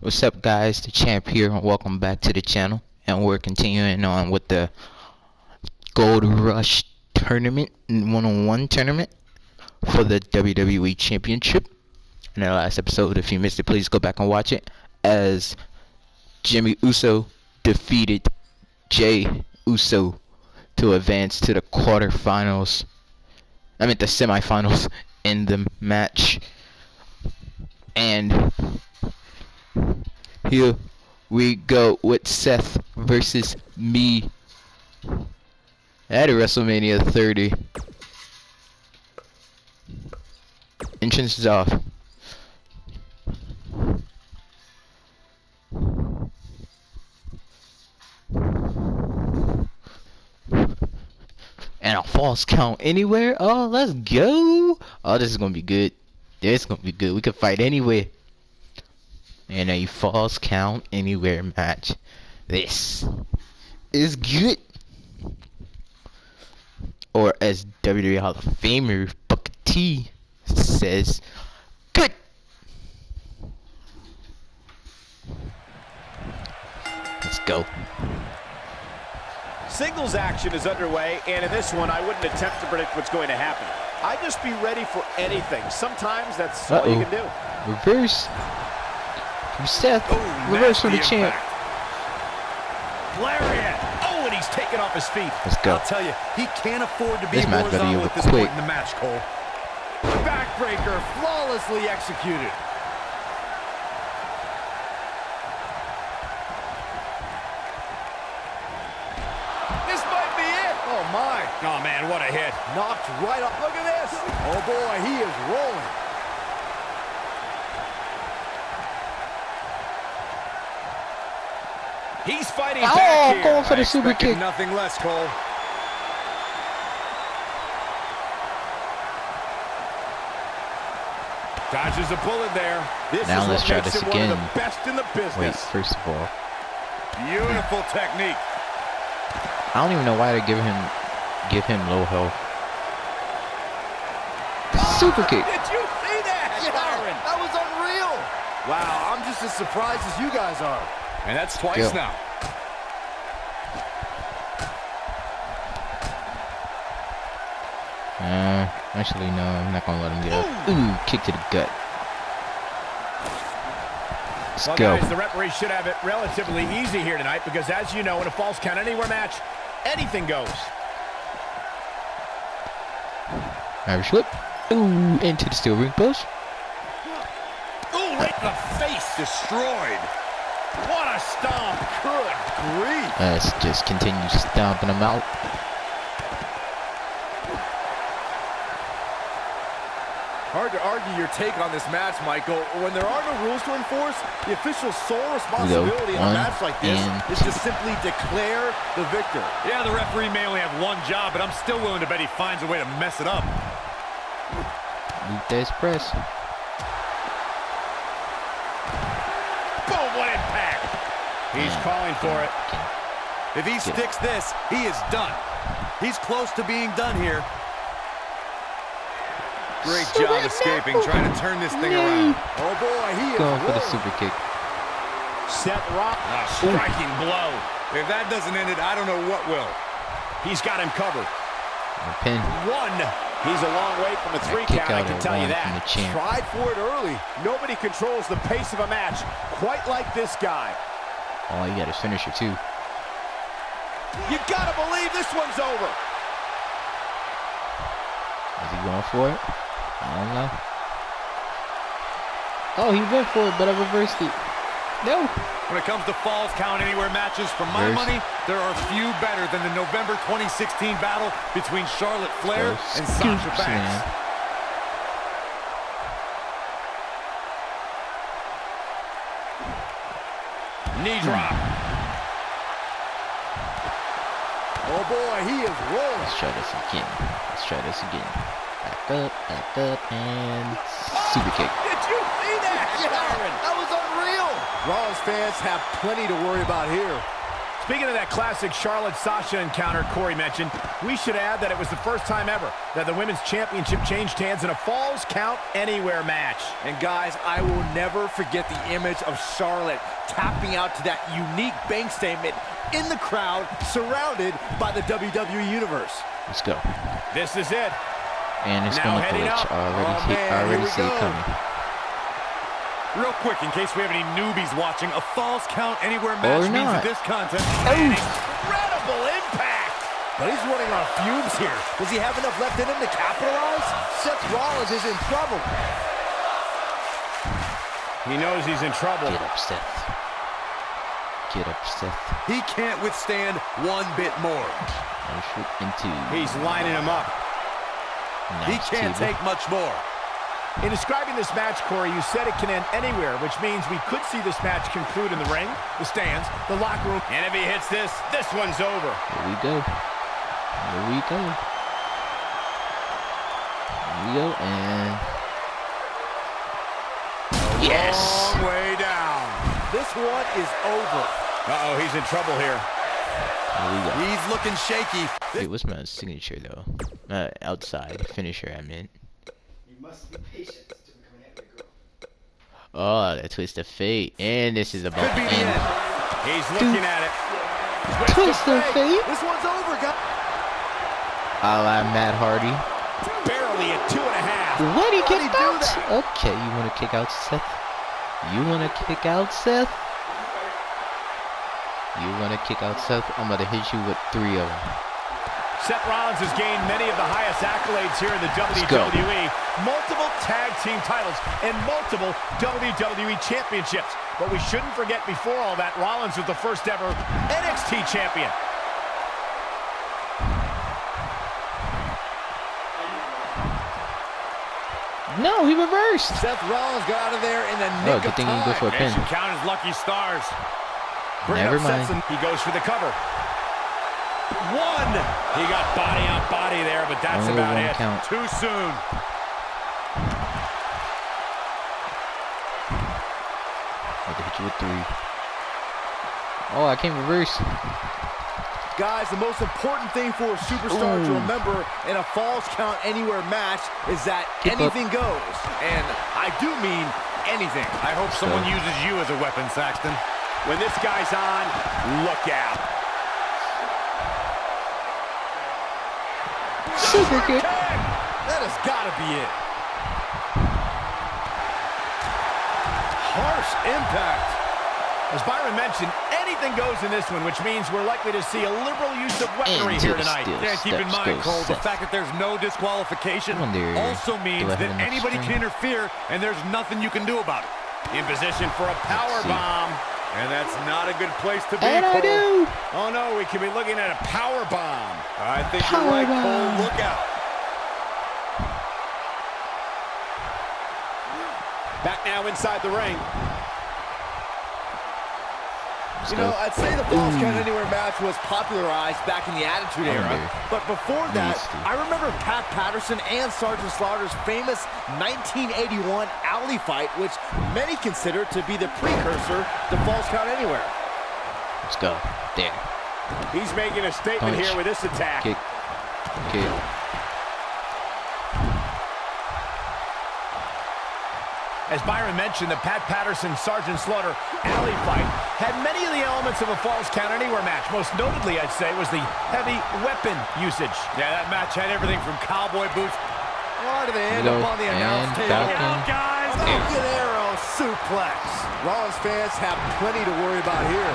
What's up, guys? The champ here, and welcome back to the channel. And we're continuing on with the Gold Rush tournament, one-on-one tournament for the WWE Championship. In the last episode, if you missed it, please go back and watch it. As Jimmy Uso defeated Jay Uso to advance to the quarterfinals. I meant the semifinals in the match. And here we go with Seth versus me at WrestleMania 30. Entrance is off. And a false count anywhere. Oh, let's go. Oh, this is gonna be good. This is gonna be good. We can fight anywhere. And a false count anywhere match. This is good. Or as WWE Hall of Famer Booker T says, good. Let's go. Singles action is underway, and in this one, I wouldn't attempt to predict what's going to happen. I'd just be ready for anything. Sometimes that's all you can do. Reverse. From Seth. Reverse from the champ. Lariat. Oh, and he's taken off his feet. Let's go. I'll tell you, he can't afford to be This match better be horizontal over at this quick. point in the match, Cole. Backbreaker flawlessly executed. This might be it. Oh, my. Oh, man, what a hit. Knocked right up. Look at this. Oh, boy, he is rolling. He's fighting back here. Going for the super kick. Nothing less, Cole. Dodges a bullet there. This Now is let's what try makes this him again. one of the best in the business. Wait, first of all, Beautiful technique. I don't even know why they give him low health. Super kick. Did you see that, Byron? That was unreal. Wow, I'm just as surprised as you guys are. And that's twice Go. now. Actually, no, I'm not gonna let him get up. Ooh, kick to the gut. Let's Well, go. guys, the referee should have it relatively easy here tonight because, as you know, in a false count anywhere match, anything goes. Irish whip. Ooh, into the steel ring post. Ooh, right in the face. Destroyed. What a stomp. Good grief. Let's just continue stomping him out. Hard to argue your take on this match, Michael. When there are no rules to enforce, the official's sole responsibility in a One match like this and is to simply declare the victor. Yeah, the referee may only have one job, but I'm still willing to bet he finds a way to mess it up. Luthez press. Boom, what impact. He's calling for it. If he sticks this, he is done. He's close to being done here. Great job escaping, trying to turn this thing around. Oh boy, he is Going for the rolling. super kick. Seth Rock. A striking blow. If that doesn't end it, I don't know what will. He's got him covered. A pin. One. He's a long way from a three Kick count, I out can at tell you one from that. the champ. Tried for it early. Nobody controls the pace of a match quite like this guy. Oh, you got his finisher too. You gotta believe this one's over. Is he going for it? I don't know. Oh, he went for it, but I reversed it. No. When it comes to falls count anywhere matches, for my Reverse. money, there are few better than the November 2016 battle between Charlotte Flair Oh, and scoop Sasha slam. Banks. Knee drop. Oh boy, he is rolling. Let's try this again. Let's try this again. Back up, and super kick. Did you see that, Byron? That was unreal. Raw's fans have plenty to worry about here. Speaking of that classic Charlotte-Sasha encounter Corey mentioned, we should add that it was the first time ever that the Women's Championship changed hands in a Falls Count Anywhere match. And guys, I will never forget the image of Charlotte tapping out to that unique bank statement in the crowd, surrounded by the WWE Universe. Let's go. This is it. And it's Now gonna heading glitch. up. Already see it coming. Real quick, in case we have any newbies watching, a Falls Count Anywhere match means that this contest... Incredible impact! But he's running on fumes here. Does he have enough left in him to capitalize? Seth Rollins is in trouble. He knows he's in trouble. Get up, Seth. Get up, Seth. He can't withstand one bit more. Into. He's lining him up. He can't take much more. In describing this match, Corey, you said it can end anywhere, which means we could see this match conclude in the ring, the stands, the locker room. And if he hits this, this one's over. Here we go. Here we go. Here we go, and... Yes! Long way down. This one is over. Uh-oh, he's in trouble here. Here we go. He's looking shaky. Wait, what's my signature, though? Outside. Finisher, I meant. Must be patient to become an angry girl. Oh, that twist of fate. And this is about to end. He's looking at it. Twist of fate? This one's over, guys. A la Matt Hardy. Barely at 2.5. What he kick do out? that? Okay, you want to kick out Seth? You want to kick out Seth? You want to kick out Seth? I'm going to hit you with 3 of them. Seth Rollins has gained many of the highest accolades here in the WWE. Multiple tag team titles and multiple WWE championships. But we shouldn't forget, before all that, Rollins was the first ever NXT champion. No, he reversed. Seth Rollins got out of there in the nick good of thing he time. goes for a pin. They should count his lucky stars. Never mind. He goes for the cover. One. He got body on body there, but that's Only about one it. count. Too soon. I'm going to hit you with 3. Oh, I can't reverse. Guys, the most important thing for a superstar to remember in a Falls Count Anywhere match is that anything goes. And I do mean anything. I hope someone uses you as a weapon, Saxton. When this guy's on, look out. Super kick. That has got to be it. Harsh impact. As Byron mentioned, anything goes in this one, which means we're likely to see a liberal use of weaponry here tonight. Yeah, keep in mind, Cole, the fact that there's no disqualification also means that anybody can interfere, and there's nothing you can do about it. In position for a power bomb. And that's not a good place to be, And I Cole. do. Oh no, we could be looking at a power bomb. I think you're right, Cole. Look out. Back now inside the ring. You know, I'd say the Falls Count Anywhere match was popularized back in the Attitude Era. But before that, I remember Pat Patterson and Sergeant Slaughter's famous 1981 alley fight, which many consider to be the precursor to Falls Count Anywhere. Let's go. There. He's making a statement Punch. here with this attack. Kick. Kick. As Byron mentioned, the Pat Patterson-Sergeant Slaughter alley fight had many of the elements of a Falls Count Anywhere match. Most notably, I'd say, was the heavy weapon usage. Yeah, that match had everything from cowboy boots. Why do they end up on the announce table? Out, guys! Falcon Arrow suplex. Rollins fans have plenty to worry about here.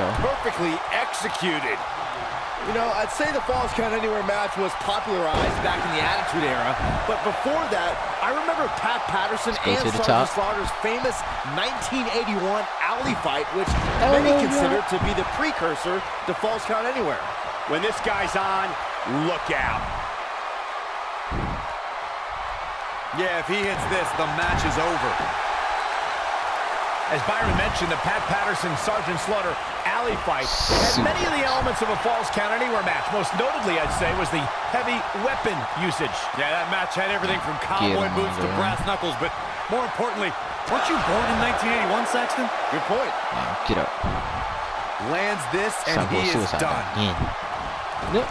Perfectly executed. You know, I'd say the Falls Count Anywhere match was popularized back in the Attitude Era, but before that, I remember Pat Patterson and Sergeant Slaughter's famous 1981 alley fight, which many consider to be the precursor to Falls Count Anywhere. When this guy's on, look out. Yeah, if he hits this, the match is over. As Byron mentioned, the Pat Patterson-Sergeant Slaughter alley fight had many of the elements of a Falls Count Anywhere match. Most notably, I'd say, was the heavy weapon usage. Yeah, that match had everything from cowboy boots to brass knuckles, but more importantly, weren't you born in 1981, Sexton? Good point. Yeah, get up. Lands this, and he is done. Nope.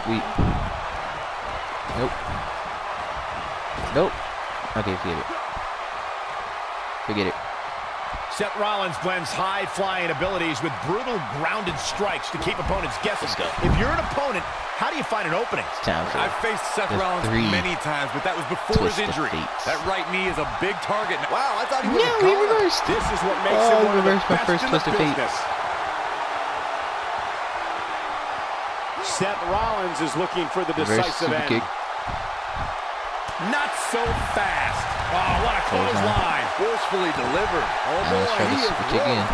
Nope. Okay, forget it. Seth Rollins blends high-flying abilities with brutal grounded strikes to keep opponents guessing. If you're an opponent, how do you find an opening? I've faced Seth Rollins many times, but that was before his injury. That right knee is a big target. Wow, I thought he would have he reversed. This is what makes it one of the my best first in the twisted fate. business. Seth Rollins is looking for the decisive end. Kick. Not so fast. Oh, what a clothesline. Forcefully delivered. Oh, boy, he is rolling.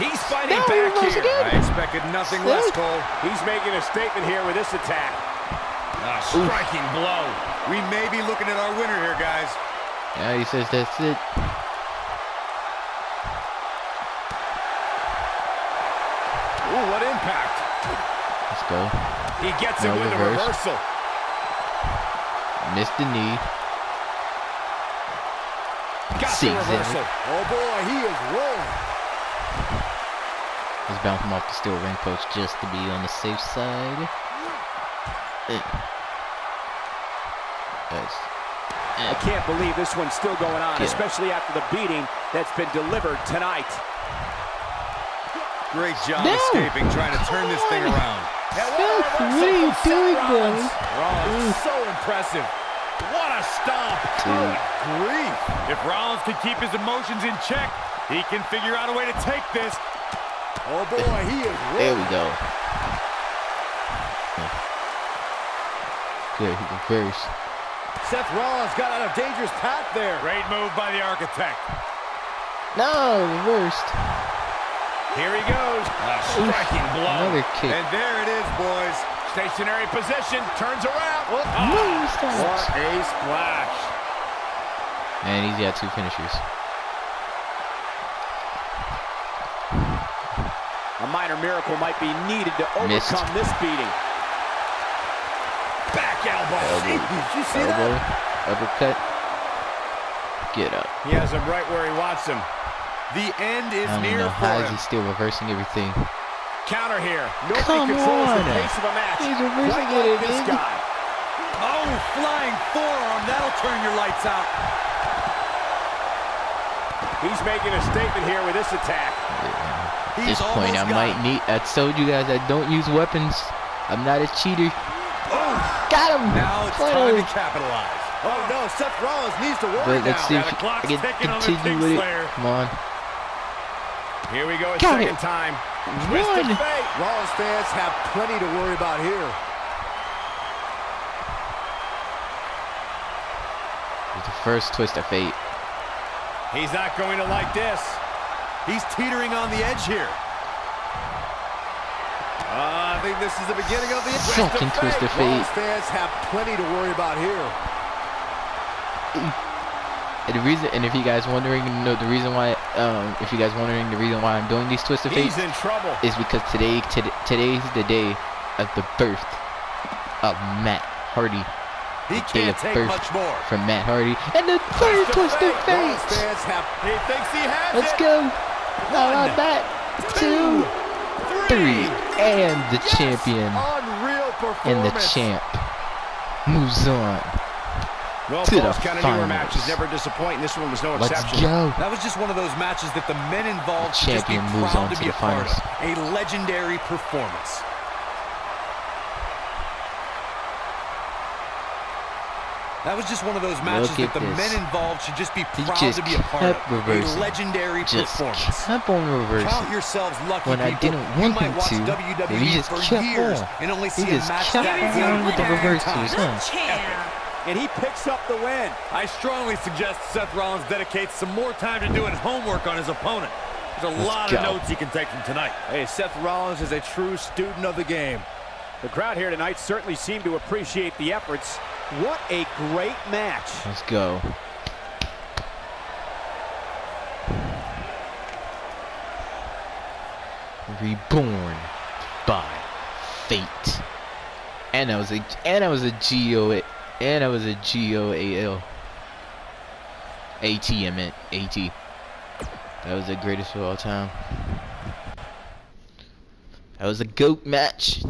He's fighting back here. I expected nothing less, Cole. He's making a statement here with this attack. A striking blow. We may be looking at our winner here, guys. Yeah, he says that's it. Ooh, what impact. Let's go. He gets it with a reversal. Missed the knee. Got the reversal. Oh, boy, he is rolling. Let's bounce him off the steel ring post just to be on the safe side. I can't believe this one's still going on, especially after the beating that's been delivered tonight. Great job escaping, trying to turn this thing around. What are you doing, boys? Rollins, so impressive. What a stomp. Good grief. If Rollins can keep his emotions in check, he can figure out a way to take this. Oh, boy, he is rolling. There we go. Good, he reversed. Seth Rollins got on a dangerous path there. Great move by the architect. No, reversed. Here he goes. A striking blow. Another kick. And there it is, boys. Stationary position. Turns around. What a splash. And he's got two finishers. A minor miracle might be needed to overcome this beating. Back elbow. Did you see that? Uppercut. Get up. He has him right where he wants him. The end is I don't near know. for How is him. he still reversing everything? Counter here. Nobody Come controls on. the pace of a match. He's reversing quite like it, this dude. guy. Oh, flying forearm. That'll turn your lights out. He's making a statement here with this attack. At this point, I might need. I told you guys I don't use weapons. I'm not a cheater. Oh, Got him. now it's time to capitalize. Oh, no, Seth Rollins needs to worry But let's now. see Yeah, if the clock's I can ticking on the continue with it. Kingslayer. Come on. Here we go a Got second it. time. Twisted One. fate. Rollins fans have plenty to worry about here. It's the first twist of fate. He's not going to like this. He's teetering on the edge here. I think this is the beginning of the Fucking twist of fate. Rollins fans have plenty to worry about here. And the reason, and if you guys wondering, the reason why, I'm doing these twist of fate He's in trouble. is because today's the day of the birth of Matt Hardy. He Day can't of take birth much more. from Matt Hardy, and the third twist of Rollins fate. fans have He thinks he has Let's it. go. How about that? 2, 3, and the champion unreal performance. and the champ moves on Well, to the Falls Count Anywhere finals. matches never disappoint. This one was no Let's exception. go. That was just one of those matches that the men involved The should just be champion moves proud on to to be a the part finals. of. A legendary performance. That was just one of those matches Look that at the this. men involved should just be He proud just to be a part of. kept reversing. A legendary Just performance. kept on reversing. Count yourselves lucky, When I people. didn't You want might him watch to, WWE but he just for kept years on. and only He see a just match kept that on with the reversals, huh? And he picks up the win. I strongly suggest Seth Rollins dedicates some more time to doing homework on his opponent. There's a Let's lot go. of notes he can take from tonight. Hey, Seth Rollins is a true student of the game. The crowd here tonight certainly seemed to appreciate the efforts. What a great match. Let's go. reborn by fate. And that was a GOAL. AT, I meant AT. That was the greatest of all time. That was a GOAT match.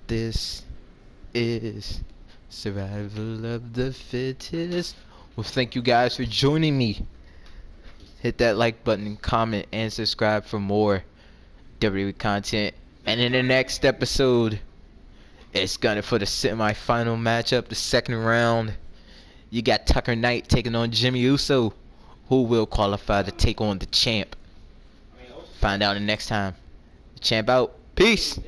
This is survival of the fittest. Well, thank you guys for joining me. Hit that like button, comment, and subscribe for more WWE content. And in the next episode, it's gonna for the semi-final matchup, the second round. You got Tucker Knight taking on Jimmy Uso, who will qualify to take on the champ. Find out the next time. The champ out. Peace.